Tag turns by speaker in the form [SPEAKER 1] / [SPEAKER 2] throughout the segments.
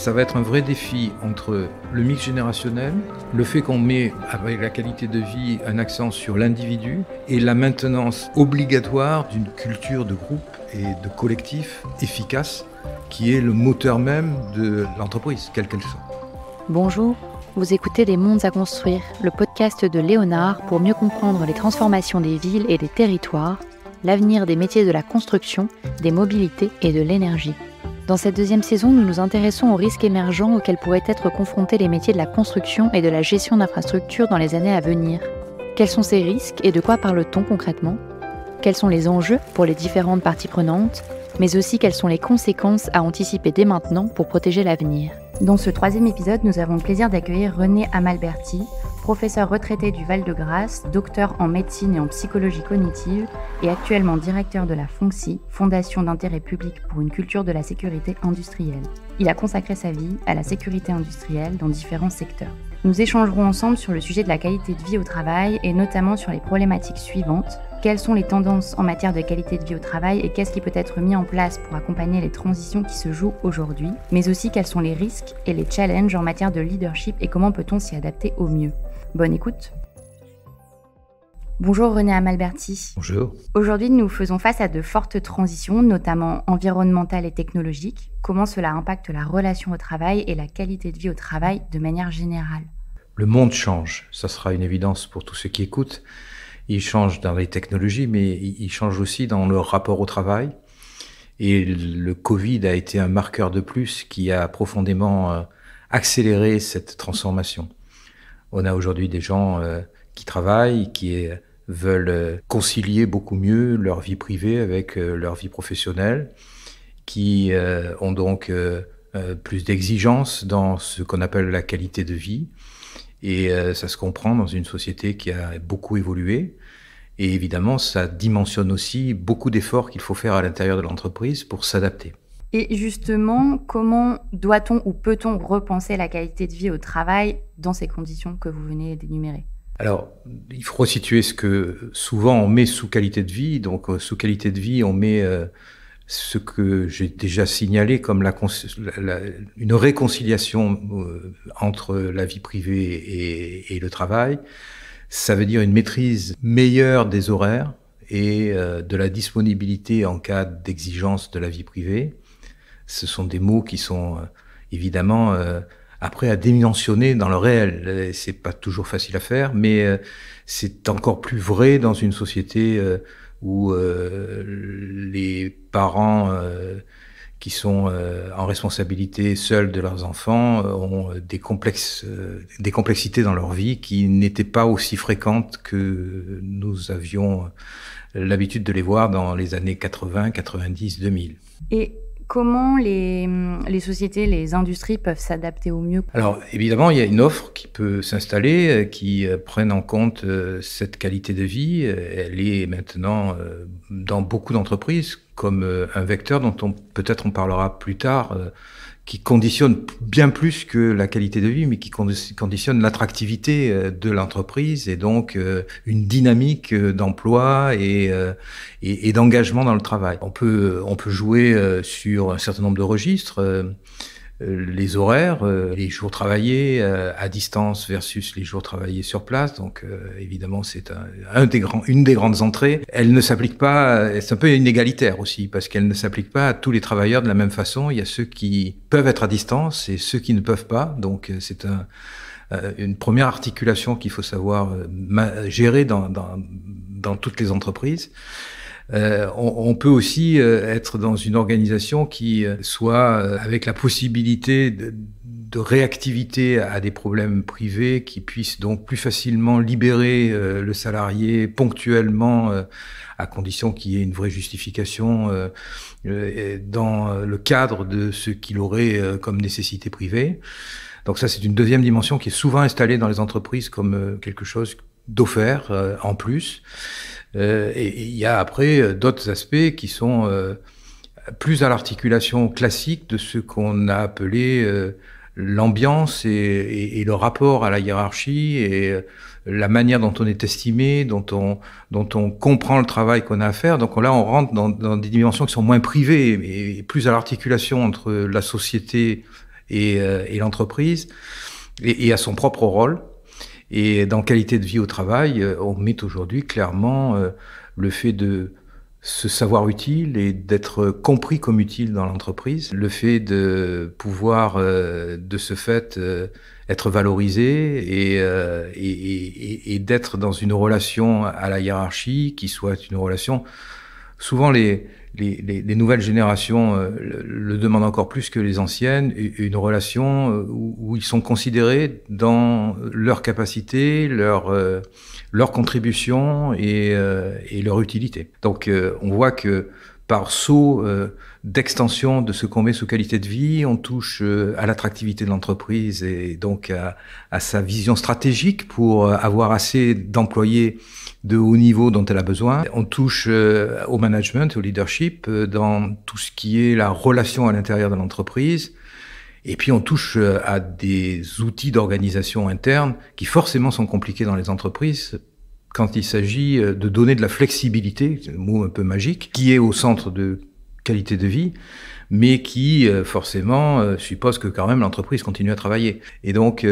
[SPEAKER 1] ça va être un vrai défi entre le mix générationnel, le fait qu'on met, avec la qualité de vie, un accent sur l'individu et la maintenance obligatoire d'une culture de groupe et de collectif efficace qui est le moteur même de l'entreprise, quelle qu'elle soit.
[SPEAKER 2] Bonjour, vous écoutez Les Mondes à construire, le podcast de Léonard pour mieux comprendre les transformations des villes et des territoires, l'avenir des métiers de la construction, des mobilités et de l'énergie. Dans cette deuxième saison, nous nous intéressons aux risques émergents auxquels pourraient être confrontés les métiers de la construction et de la gestion d'infrastructures dans les années à venir. Quels sont ces risques et de quoi parle-t-on concrètement ? Quels sont les enjeux pour les différentes parties prenantes ? Mais aussi quelles sont les conséquences à anticiper dès maintenant pour protéger l'avenir. Dans ce troisième épisode, nous avons le plaisir d'accueillir René Amalberti, professeur retraité du Val-de-Grâce, docteur en médecine et en psychologie cognitive et actuellement directeur de la FONCSI, Fondation d'intérêt public pour une culture de la sécurité industrielle. Il a consacré sa vie à la sécurité industrielle dans différents secteurs. Nous échangerons ensemble sur le sujet de la qualité de vie au travail et notamment sur les problématiques suivantes. Quelles sont les tendances en matière de qualité de vie au travail et qu'est-ce qui peut être mis en place pour accompagner les transitions qui se jouent aujourd'hui, mais aussi quels sont les risques et les challenges en matière de leadership et comment peut-on s'y adapter au mieux. Bonne écoute. Bonjour René Amalberti.
[SPEAKER 1] Bonjour.
[SPEAKER 2] Aujourd'hui, nous faisons face à de fortes transitions, notamment environnementales et technologiques. Comment cela impacte la relation au travail et la qualité de vie au travail de manière générale ?
[SPEAKER 1] Le monde change, ça sera une évidence pour tous ceux qui écoutent. Il change dans les technologies, mais il change aussi dans le rapport au travail. Et le Covid a été un marqueur de plus qui a profondément accéléré cette transformation. On a aujourd'hui des gens qui travaillent, qui veulent concilier beaucoup mieux leur vie privée avec leur vie professionnelle, qui ont donc plus d'exigences dans ce qu'on appelle la qualité de vie. Et ça se comprend dans une société qui a beaucoup évolué. Et évidemment, ça dimensionne aussi beaucoup d'efforts qu'il faut faire à l'intérieur de l'entreprise pour s'adapter.
[SPEAKER 2] Et justement, comment doit-on ou peut-on repenser la qualité de vie au travail dans ces conditions que vous venez d'énumérer ?
[SPEAKER 1] Alors, il faut resituer ce que souvent on met sous qualité de vie. Donc, sous qualité de vie, on met ce que j'ai déjà signalé comme une réconciliation entre la vie privée et le travail. Ça veut dire une maîtrise meilleure des horaires et de la disponibilité en cas d'exigence de la vie privée. Ce sont des mots qui sont évidemment après à dimensionner dans le réel. C'est pas toujours facile à faire, mais c'est encore plus vrai dans une société où les parents qui sont en responsabilité seuls de leurs enfants ont des complexités dans leur vie qui n'étaient pas aussi fréquentes que nous avions l'habitude de les voir dans les années 80, 90, 2000.
[SPEAKER 2] Et comment les sociétés, les industries peuvent s'adapter au mieux ?
[SPEAKER 1] Alors, évidemment, il y a une offre qui peut s'installer, qui prenne en compte cette qualité de vie. Elle est maintenant dans beaucoup d'entreprises comme un vecteur dont peut-être on parlera plus tard, qui conditionne bien plus que la qualité de vie, mais qui conditionne l'attractivité de l'entreprise et donc une dynamique d'emploi et d'engagement dans le travail. On peut jouer sur un certain nombre de registres, les horaires, les jours travaillés à distance versus les jours travaillés sur place. Donc évidemment, c'est une des grandes entrées. Elle ne s'applique pas, c'est un peu inégalitaire aussi, parce qu'elle ne s'applique pas à tous les travailleurs de la même façon. Il y a ceux qui peuvent être à distance et ceux qui ne peuvent pas. Donc c'est une première articulation qu'il faut savoir gérer dans toutes les entreprises. On peut aussi être dans une organisation qui soit avec la possibilité de réactivité à des problèmes privés, qui puisse donc plus facilement libérer le salarié ponctuellement, à condition qu'il y ait une vraie justification dans le cadre de ce qu'il aurait comme nécessité privée. Donc ça, c'est une deuxième dimension qui est souvent installée dans les entreprises comme quelque chose d'offert en plus. Et il y a après d'autres aspects qui sont plus à l'articulation classique de ce qu'on a appelé l'ambiance et le rapport à la hiérarchie et la manière dont on est estimé, dont on comprend le travail qu'on a à faire. Donc là, on rentre dans des dimensions qui sont moins privées et plus à l'articulation entre la société et l'entreprise, et à son propre rôle. Et dans qualité de vie au travail, on met aujourd'hui clairement le fait de se savoir utile et d'être compris comme utile dans l'entreprise, le fait de pouvoir, de ce fait, être valorisé et d'être dans une relation à la hiérarchie qui soit une relation. Souvent, les nouvelles générations le demandent encore plus que les anciennes, une relation où ils sont considérés dans leur capacité, leur contribution et leur utilité. Donc, on voit que par saut d'extension de ce qu'on met sous qualité de vie, on touche à l'attractivité de l'entreprise et donc à sa vision stratégique pour avoir assez d'employés de haut niveau dont elle a besoin. On touche au management, au leadership, dans tout ce qui est la relation à l'intérieur de l'entreprise. Et puis on touche à des outils d'organisation interne qui forcément sont compliqués dans les entreprises quand il s'agit de donner de la flexibilité, c'est un mot un peu magique, qui est au centre de qualité de vie, mais qui forcément suppose que quand même l'entreprise continue à travailler. Et donc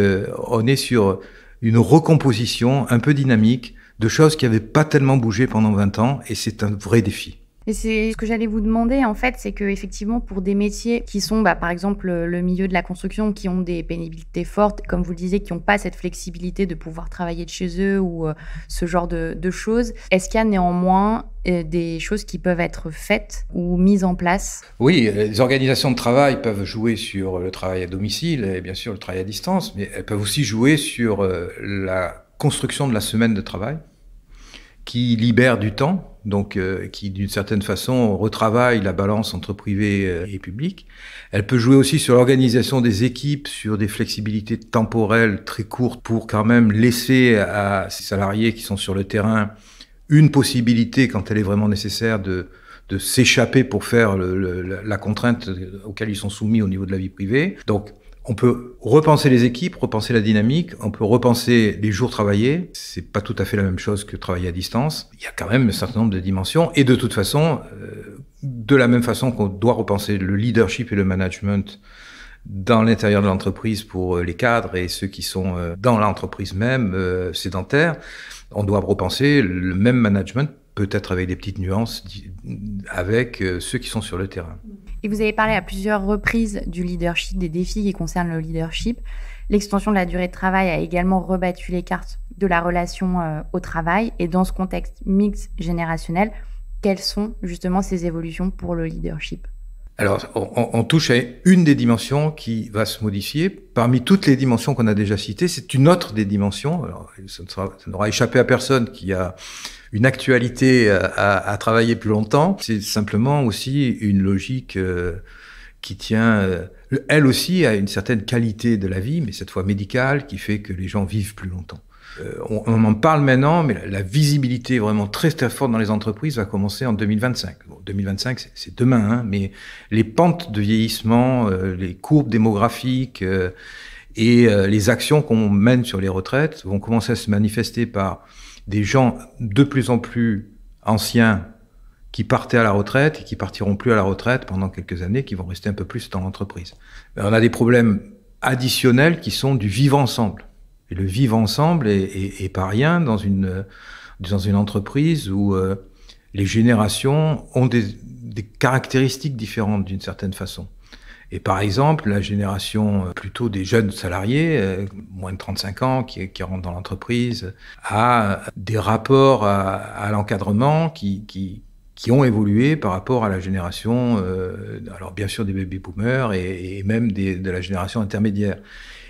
[SPEAKER 1] on est sur une recomposition un peu dynamique de choses qui n'avaient pas tellement bougé pendant 20 ans, et c'est un vrai défi.
[SPEAKER 2] Et c'est ce que j'allais vous demander, en fait, c'est que effectivement pour des métiers qui sont, par exemple, le milieu de la construction, qui ont des pénibilités fortes, comme vous le disiez, qui n'ont pas cette flexibilité de pouvoir travailler de chez eux ou ce genre de choses, est-ce qu'il y a néanmoins des choses qui peuvent être faites ou mises en place?
[SPEAKER 1] Oui, les organisations de travail peuvent jouer sur le travail à domicile et bien sûr le travail à distance, mais elles peuvent aussi jouer sur la construction de la semaine de travail qui libère du temps, donc qui d'une certaine façon retravaille la balance entre privé et public. Elle peut jouer aussi sur l'organisation des équipes, sur des flexibilités temporelles très courtes pour quand même laisser à ces salariés qui sont sur le terrain une possibilité, quand elle est vraiment nécessaire, de s'échapper pour faire la contrainte auquel ils sont soumis au niveau de la vie privée. Donc, on peut repenser les équipes, repenser la dynamique, on peut repenser les jours travaillés. C'est pas tout à fait la même chose que travailler à distance. Il y a quand même un certain nombre de dimensions. Et de toute façon, de la même façon qu'on doit repenser le leadership et le management dans l'intérieur de l'entreprise pour les cadres et ceux qui sont dans l'entreprise même, sédentaires, on doit repenser le même management, peut-être avec des petites nuances, avec ceux qui sont sur le terrain.
[SPEAKER 2] Et vous avez parlé à plusieurs reprises du leadership, des défis qui concernent le leadership. L'extension de la durée de travail a également rebattu les cartes de la relation au travail. Et dans ce contexte mix générationnel, quelles sont justement ces évolutions pour le leadership ?
[SPEAKER 1] Alors, on touche à une des dimensions qui va se modifier. Parmi toutes les dimensions qu'on a déjà citées, c'est une autre des dimensions. Alors, ça n'aura échappé à personne qui a une actualité à travailler plus longtemps. C'est simplement aussi une logique qui tient, elle aussi, à une certaine qualité de la vie, mais cette fois médicale, qui fait que les gens vivent plus longtemps. On en parle maintenant, mais la visibilité vraiment très très forte dans les entreprises va commencer en 2025. Bon, 2025, c'est demain, hein, mais les pentes de vieillissement, les courbes démographiques et les actions qu'on mène sur les retraites vont commencer à se manifester par des gens de plus en plus anciens qui partaient à la retraite et qui partiront plus à la retraite pendant quelques années, qui vont rester un peu plus dans l'entreprise. On a des problèmes additionnels qui sont du vivre ensemble. Et le vivre ensemble est pas rien dans une entreprise où les générations ont des caractéristiques différentes d'une certaine façon. Et par exemple, la génération plutôt des jeunes salariés, moins de 35 ans, qui rentrent dans l'entreprise, a des rapports à l'encadrement qui ont évolué par rapport à la génération, alors bien sûr des baby-boomers et même de la génération intermédiaire.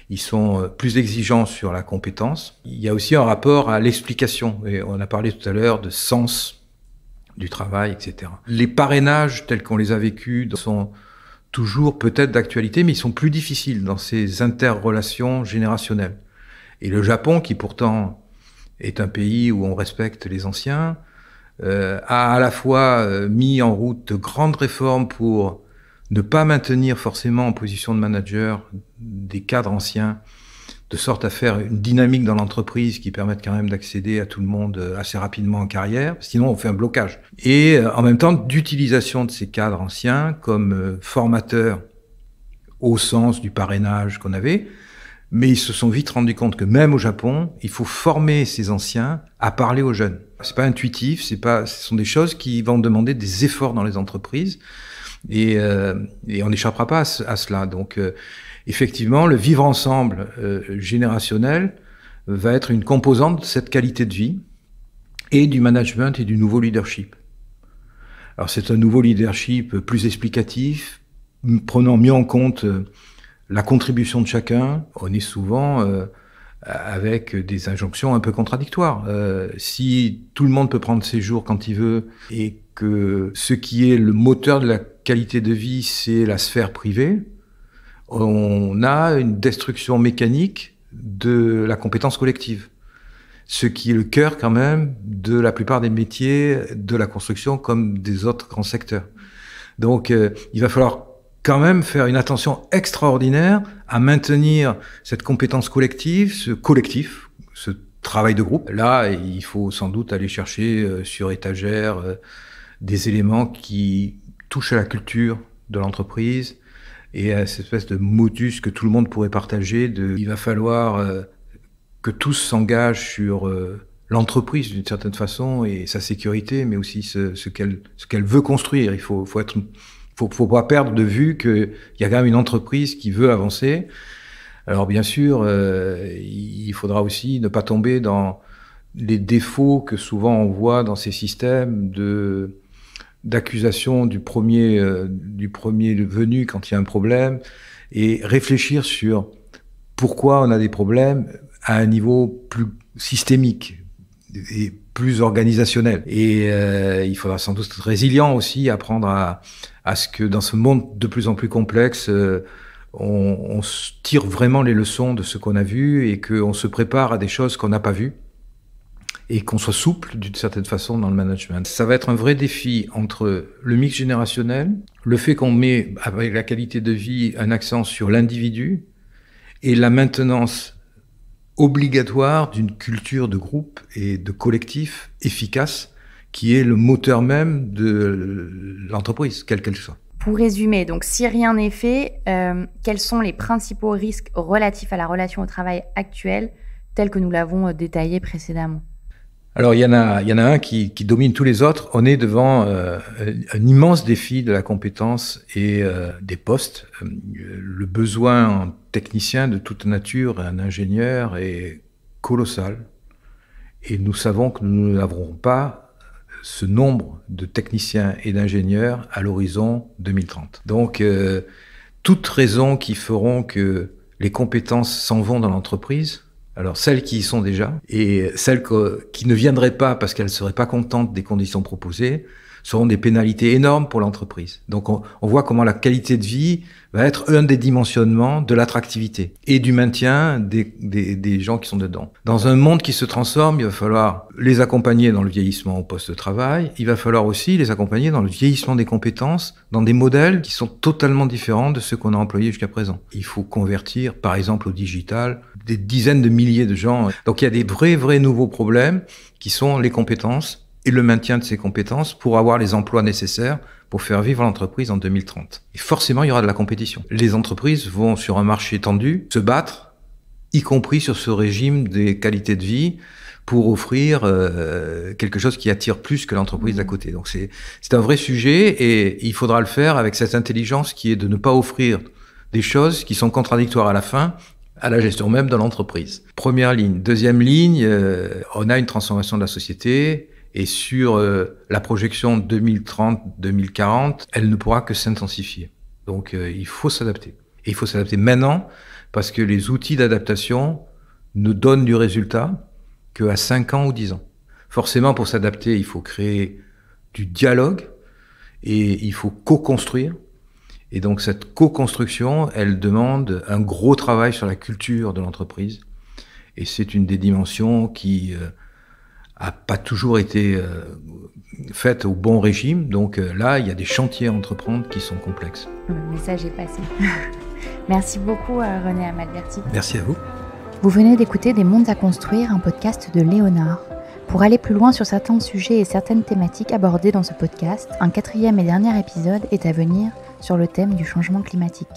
[SPEAKER 1] Ils sont plus exigeants sur la compétence. Il y a aussi un rapport à l'explication. Et on a parlé tout à l'heure de sens du travail, etc. Les parrainages tels qu'on les a vécus sont toujours peut-être d'actualité, mais ils sont plus difficiles dans ces interrelations générationnelles. Et le Japon, qui pourtant est un pays où on respecte les anciens, a à la fois mis en route de grandes réformes pour ne pas maintenir forcément en position de manager des cadres anciens, de sorte à faire une dynamique dans l'entreprise qui permette quand même d'accéder à tout le monde assez rapidement en carrière, sinon on fait un blocage. Et en même temps, d'utilisation de ces cadres anciens comme formateurs au sens du parrainage qu'on avait. Mais ils se sont vite rendus compte que même au Japon, il faut former ces anciens à parler aux jeunes. C'est pas intuitif, ce sont des choses qui vont demander des efforts dans les entreprises et on n'échappera pas à cela. Donc, effectivement, le vivre ensemble générationnel va être une composante de cette qualité de vie et du management et du nouveau leadership. Alors, c'est un nouveau leadership plus explicatif, prenant mieux en compte la contribution de chacun. On est souvent avec des injonctions un peu contradictoires. Si tout le monde peut prendre ses jours quand il veut et que ce qui est le moteur de la qualité de vie, c'est la sphère privée, on a une destruction mécanique de la compétence collective. Ce qui est le cœur quand même de la plupart des métiers de la construction comme des autres grands secteurs. Donc il va falloir quand même faire une attention extraordinaire à maintenir cette compétence collective, ce travail de groupe. Là, il faut sans doute aller chercher sur étagère des éléments qui touchent à la culture de l'entreprise et à cette espèce de modus que tout le monde pourrait partager. Il va falloir que tous s'engagent sur l'entreprise d'une certaine façon et sa sécurité, mais aussi ce qu'elle veut construire. Il faut pas perdre de vue qu'il y a quand même une entreprise qui veut avancer. Alors bien sûr, il faudra aussi ne pas tomber dans les défauts que souvent on voit dans ces systèmes d'accusation du premier venu quand il y a un problème et réfléchir sur pourquoi on a des problèmes à un niveau plus systémique et plus organisationnel. Et il faudra sans doute être résilient aussi, apprendre à ce que dans ce monde de plus en plus complexe, on tire vraiment les leçons de ce qu'on a vu et qu'on se prépare à des choses qu'on n'a pas vues et qu'on soit souple d'une certaine façon dans le management. Ça va être un vrai défi entre le mix générationnel, le fait qu'on met avec la qualité de vie un accent sur l'individu et la maintenance obligatoire d'une culture de groupe et de collectif efficace qui est le moteur même de l'entreprise, quelle qu'elle soit.
[SPEAKER 2] Pour résumer, donc si rien n'est fait, quels sont les principaux risques relatifs à la relation au travail actuelle, tels que nous l'avons détaillé précédemment ?
[SPEAKER 1] Alors il y en a un qui domine tous les autres. On est devant un immense défi de la compétence et des postes. Le besoin en technicien de toute nature, un ingénieur est colossal. Et nous savons que nous n'aurons pas ce nombre de techniciens et d'ingénieurs à l'horizon 2030. Donc, toutes raisons qui feront que les compétences s'en vont dans l'entreprise, alors celles qui y sont déjà, et celles qui ne viendraient pas parce qu'elles ne seraient pas contentes des conditions proposées, seront des pénalités énormes pour l'entreprise. Donc on voit comment la qualité de vie va être un des dimensionnements de l'attractivité et du maintien des gens qui sont dedans. Dans un monde qui se transforme, il va falloir les accompagner dans le vieillissement au poste de travail, il va falloir aussi les accompagner dans le vieillissement des compétences, dans des modèles qui sont totalement différents de ceux qu'on a employés jusqu'à présent. Il faut convertir, par exemple au digital, des dizaines de milliers de gens. Donc il y a des vrais nouveaux problèmes qui sont les compétences et le maintien de ces compétences pour avoir les emplois nécessaires pour faire vivre l'entreprise en 2030. Et forcément, il y aura de la compétition. Les entreprises vont, sur un marché tendu, se battre, y compris sur ce régime des qualités de vie, pour offrir quelque chose qui attire plus que l'entreprise d'à côté. Donc c'est un vrai sujet et il faudra le faire avec cette intelligence qui est de ne pas offrir des choses qui sont contradictoires à la fin, à la gestion même de l'entreprise. Première ligne. Deuxième ligne, on a une transformation de la société. Et sur la projection 2030-2040, elle ne pourra que s'intensifier. Donc il faut s'adapter. Et il faut s'adapter maintenant parce que les outils d'adaptation ne donnent du résultat qu'à 5 ans ou 10 ans. Forcément, pour s'adapter, il faut créer du dialogue et il faut co-construire. Et donc cette co-construction, elle demande un gros travail sur la culture de l'entreprise. Et c'est une des dimensions qui a pas toujours été faite au bon régime. Donc là, il y a des chantiers à entreprendre qui sont complexes.
[SPEAKER 2] Le message est passé. Merci beaucoup René Amalberti.
[SPEAKER 1] Merci à vous.
[SPEAKER 2] Vous venez d'écouter Des mondes à construire, un podcast de Léonard. Pour aller plus loin sur certains sujets et certaines thématiques abordées dans ce podcast, un 4e et dernier épisode est à venir sur le thème du changement climatique.